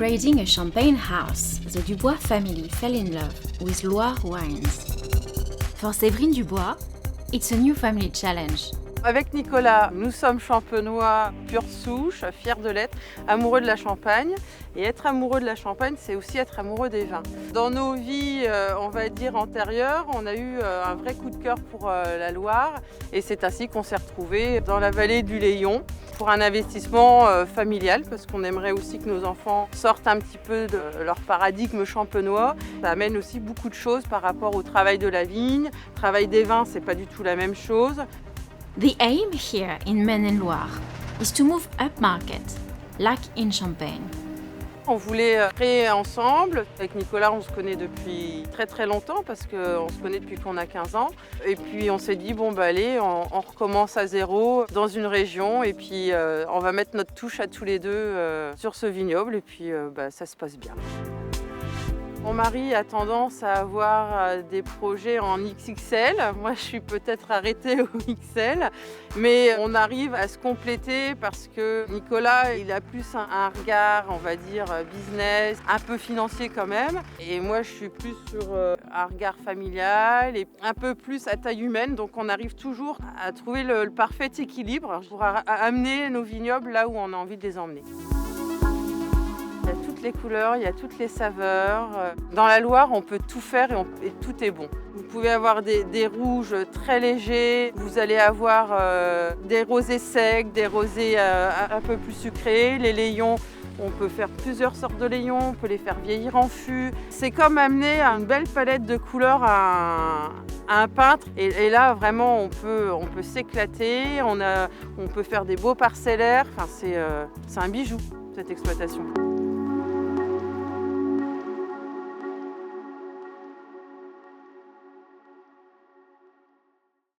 upgrading a champagne house, the Dubois family fell in love with Loire wines. For Séverine Dubois, it's a new family challenge. Avec Nicolas, nous sommes champenois pure souche, fiers de l'être, amoureux de la Champagne. Et être amoureux de la Champagne, c'est aussi être amoureux des vins. Dans nos vies, on va dire antérieures, on a eu un vrai coup de cœur pour la Loire. Et c'est ainsi qu'on s'est retrouvés dans la vallée du Layon pour un investissement familial, parce qu'on aimerait aussi que nos enfants sortent un petit peu de leur paradigme champenois. Ça amène aussi beaucoup de choses par rapport au travail de la vigne. Le travail des vins, c'est pas du tout la même chose. The aim here in Maine-et-Loire is to move upmarket, like in Champagne. On voulait créer ensemble. Avec Nicolas, on se connaît depuis très très longtemps parce qu'on se connaît depuis qu'on a 15 ans. Et puis on s'est dit, bon bah allez, on recommence à zéro dans une région et puis on va mettre notre touche à tous les deux sur ce vignoble et puis ça se passe bien. Mon mari a tendance à avoir des projets en XXL. Moi, je suis peut-être arrêtée au XL, mais on arrive à se compléter parce que Nicolas, il a plus un regard, on va dire, business, un peu financier quand même. Et moi, je suis plus sur un regard familial et un peu plus à taille humaine. Donc, on arrive toujours à trouver le parfait équilibre pour amener nos vignobles là où on a envie de les emmener. Il y a toutes les couleurs, il y a toutes les saveurs. Dans la Loire, on peut tout faire et tout est bon. Vous pouvez avoir des rouges très légers, vous allez avoir des rosés secs, des rosés un peu plus sucrés. Les layons, on peut faire plusieurs sortes de layons, on peut les faire vieillir en fût. C'est comme amener une belle palette de couleurs à un peintre. Et là, vraiment, on peut s'éclater, on peut faire des beaux parcellaires. Enfin, c'est un bijou, cette exploitation.